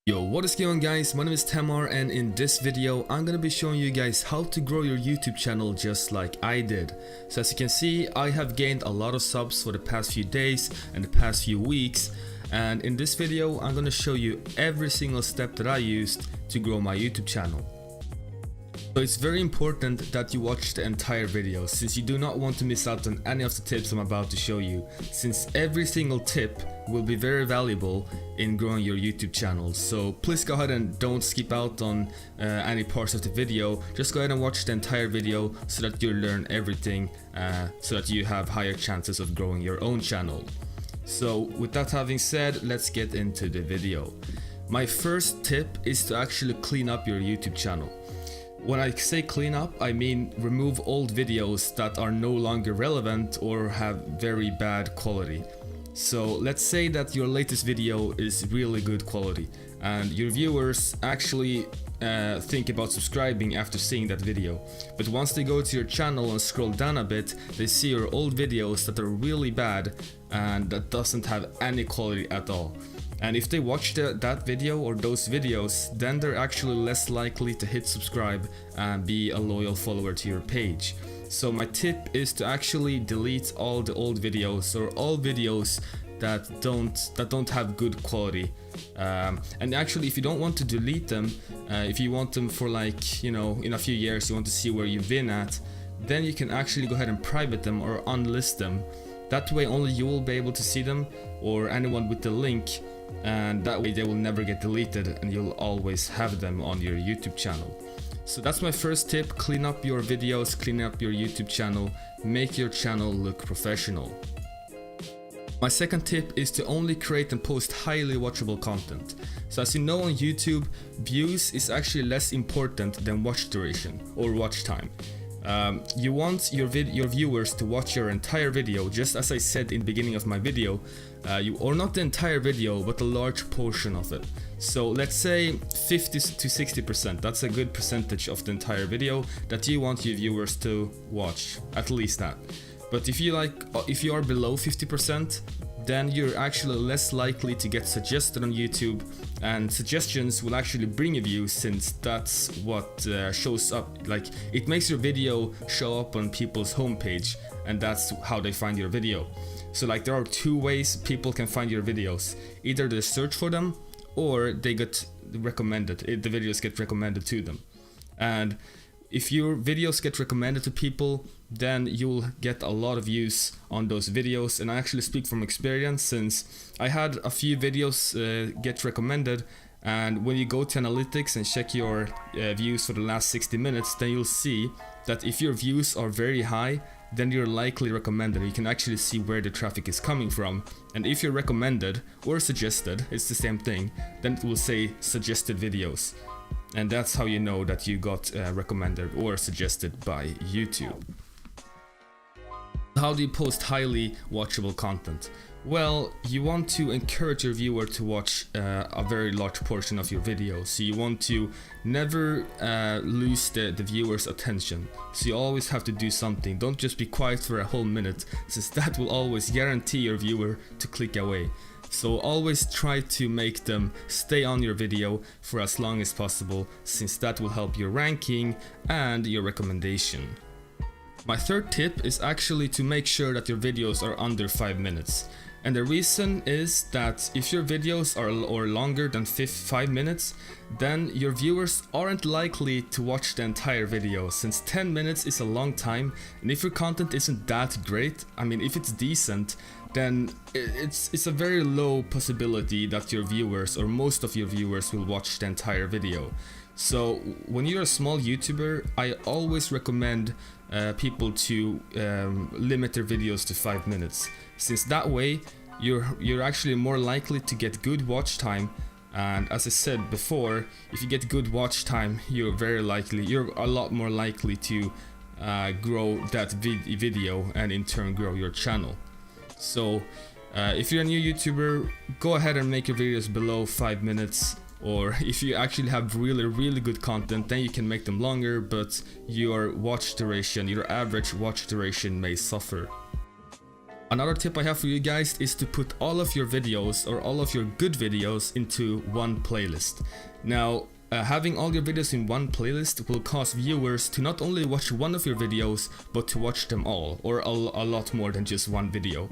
Yo, what is going on guys, my name is Tamar and in this video I'm gonna be showing you guys how to grow your YouTube channel just like I did. So as you can see, I have gained a lot of subs for the past few days and the past few weeks, and in this video I'm gonna show you every single step that I used to grow my YouTube channel. So it's very important that you watch the entire video, since you do not want to miss out on any of the tips I'm about to show you, since every single tip will be very valuable in growing your YouTube channel. So please go ahead and don't skip out on any parts of the video. Just go ahead and watch the entire video so that you learn everything, so that you have higher chances of growing your own channel. So with that having said, let's get into the video. My first tip is to actually clean up your YouTube channel. When I say clean up, I mean remove old videos that are no longer relevant or have very bad quality. So let's say that your latest video is really good quality and your viewers actually think about subscribing after seeing that video. But once they go to your channel and scroll down a bit, they see your old videos that are really bad and that doesn't have any quality at all. And if they watch that video or those videos, then they're actually less likely to hit subscribe and be a loyal follower to your page. So my tip is to actually delete all the old videos or all videos that don't have good quality. And actually, if you don't want to delete them, if you want them for like, you know, in a few years you want to see where you've been at, then you can actually go ahead and private them or unlist them. That way only you will be able to see them, or anyone with the link, and that way they will never get deleted and you'll always have them on your YouTube channel. So that's my first tip: clean up your videos, clean up your YouTube channel, make your channel look professional. My second tip is to only create and post highly watchable content. So as you know, on YouTube, views is actually less important than watch duration or watch time. You want your viewers to watch your entire video, just as I said in the beginning of my video, or not the entire video, but a large portion of it. So let's say 50 to 60%, that's a good percentage of the entire video that you want your viewers to watch, at least that. But if you are below 50%, then you're actually less likely to get suggested on YouTube, and suggestions will actually bring you views, since that's what shows up. Like, it makes your video show up on people's homepage, and that's how they find your video. So like, there are two ways people can find your videos: either they search for them or they get recommended. The videos get recommended to them. And if your videos get recommended to people, then you'll get a lot of views on those videos. And I actually speak from experience, since I had a few videos get recommended, and when you go to analytics and check your views for the last 60 minutes, then you'll see that if your views are very high, then you're likely recommended. You can actually see where the traffic is coming from. And if you're recommended or suggested, it's the same thing, then it will say suggested videos. And that's how you know that you got recommended or suggested by YouTube. How do you post highly watchable content? Well, you want to encourage your viewer to watch a very large portion of your video. So you want to never lose the viewer's attention. So you always have to do something. Don't just be quiet for a whole minute, since that will always guarantee your viewer to click away. So always try to make them stay on your video for as long as possible, since that will help your ranking and your recommendation. My third tip is actually to make sure that your videos are under 5 minutes. And the reason is that if your videos are longer than 5 minutes, then your viewers aren't likely to watch the entire video, since 10 minutes is a long time. And if your content isn't that great, I mean, if it's decent, then it's a very low possibility that your viewers, or most of your viewers, will watch the entire video. So when you're a small YouTuber, I always recommend people to limit their videos to 5 minutes, since that way you're actually more likely to get good watch time. And as I said before, if you get good watch time, you're a lot more likely to grow that video and in turn grow your channel. So if you're a new YouTuber, go ahead and make your videos below 5 minutes. Or if you actually have really good content, then you can make them longer, but your average watch duration may suffer. Another tip I have for you guys is to put all of your videos or all of your good videos into one playlist. Now, having all your videos in one playlist will cause viewers to not only watch one of your videos, but to watch them all, or a lot more than just one video.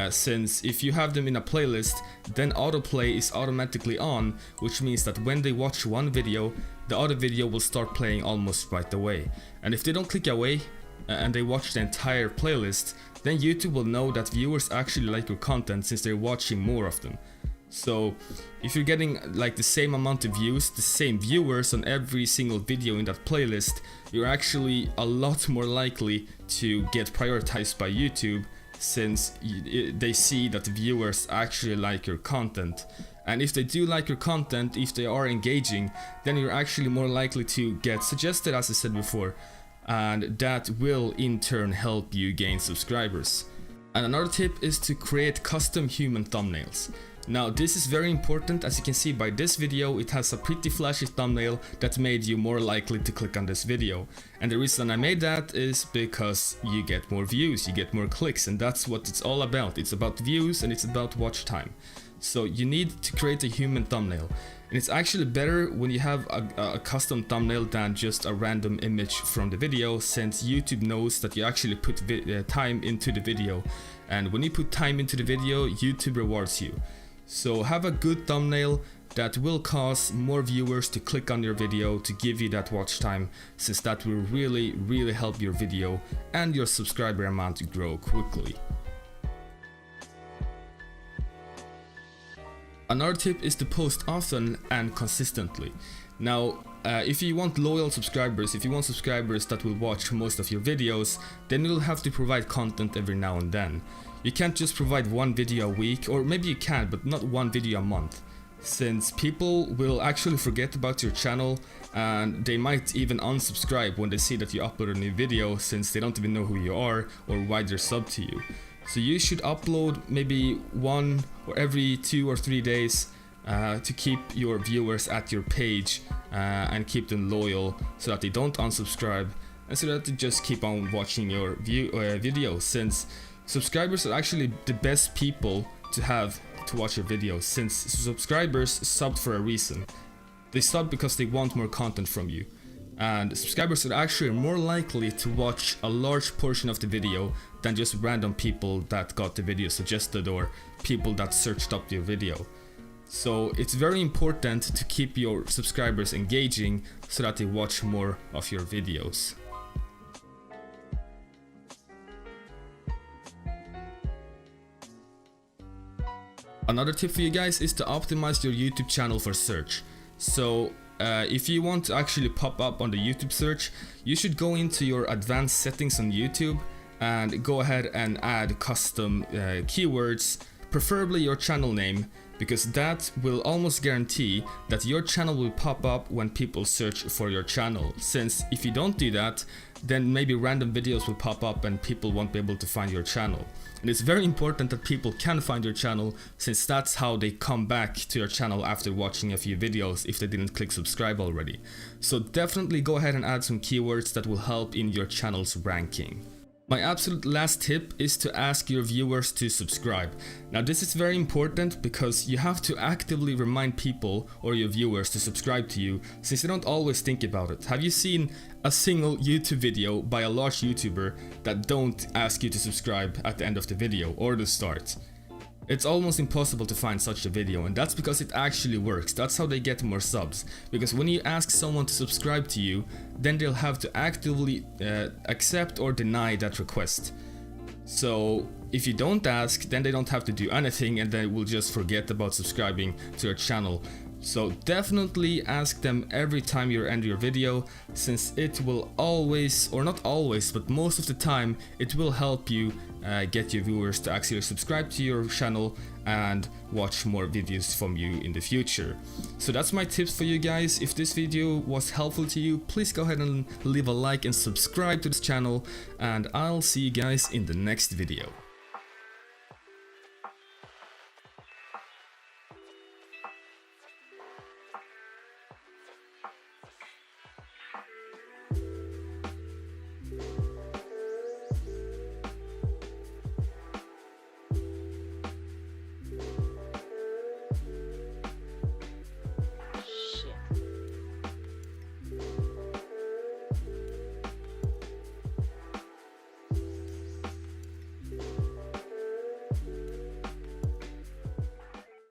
Since if you have them in a playlist, then autoplay is automatically on, which means that when they watch one video, the other video will start playing almost right away. And if they don't click away and they watch the entire playlist, then YouTube will know that viewers actually like your content since they're watching more of them. So if you're getting like the same amount of views, the same viewers on every single video in that playlist, you're actually a lot more likely to get prioritized by YouTube, since they see that the viewers actually like your content. And if they do like your content, if they are engaging, then you're actually more likely to get suggested, as I said before, and that will in turn help you gain subscribers. And another tip is to create custom human thumbnails. Now this is very important. As you can see by this video, it has a pretty flashy thumbnail that made you more likely to click on this video. And the reason I made that is because you get more views, you get more clicks, and that's what it's all about. It's about views and it's about watch time. So you need to create a human thumbnail. And it's actually better when you have a custom thumbnail than just a random image from the video, since YouTube knows that you actually put time into the video. And when you put time into the video, YouTube rewards you. So have a good thumbnail that will cause more viewers to click on your video to give you that watch time, since that will really help your video and your subscriber amount to grow quickly. Another tip is to post often and consistently. Now, if you want loyal subscribers, if you want subscribers that will watch most of your videos, then you'll have to provide content every now and then. You can't just provide one video a week, or maybe you can, but not one video a month, since people will actually forget about your channel and they might even unsubscribe when they see that you upload a new video, since they don't even know who you are or why they're subbed to you. So you should upload maybe one or every 2 or 3 days to keep your viewers at your page and keep them loyal, so that they don't unsubscribe and so that they just keep on watching your videos, since subscribers are actually the best people to have to watch your videos, since subscribers subbed for a reason. They sub because they want more content from you. And subscribers are actually more likely to watch a large portion of the video than just random people that got the video suggested or people that searched up your video. So it's very important to keep your subscribers engaging so that they watch more of your videos. Another tip for you guys is to optimize your YouTube channel for search. So if you want to actually pop up on the YouTube search, you should go into your advanced settings on YouTube and go ahead and add custom keywords, preferably your channel name, because that will almost guarantee that your channel will pop up when people search for your channel. Since if you don't do that, then maybe random videos will pop up and people won't be able to find your channel. And it's very important that people can find your channel, since that's how they come back to your channel after watching a few videos if they didn't click subscribe already. So definitely go ahead and add some keywords that will help in your channel's ranking. My absolute last tip is to ask your viewers to subscribe. Now this is very important because you have to actively remind people or your viewers to subscribe to you, since they don't always think about it. Have you seen a single YouTube video by a large YouTuber that don't ask you to subscribe at the end of the video or the start? It's almost impossible to find such a video, and that's because it actually works. That's how they get more subs, because when you ask someone to subscribe to you, then they'll have to actively accept or deny that request. So if you don't ask, then they don't have to do anything and they will just forget about subscribing to your channel. So definitely ask them every time you end your video, since it will always, or not always, but most of the time, it will help you get your viewers to actually subscribe to your channel and watch more videos from you in the future. So that's my tips for you guys. If this video was helpful to you, please go ahead and leave a like and subscribe to this channel, and I'll see you guys in the next video.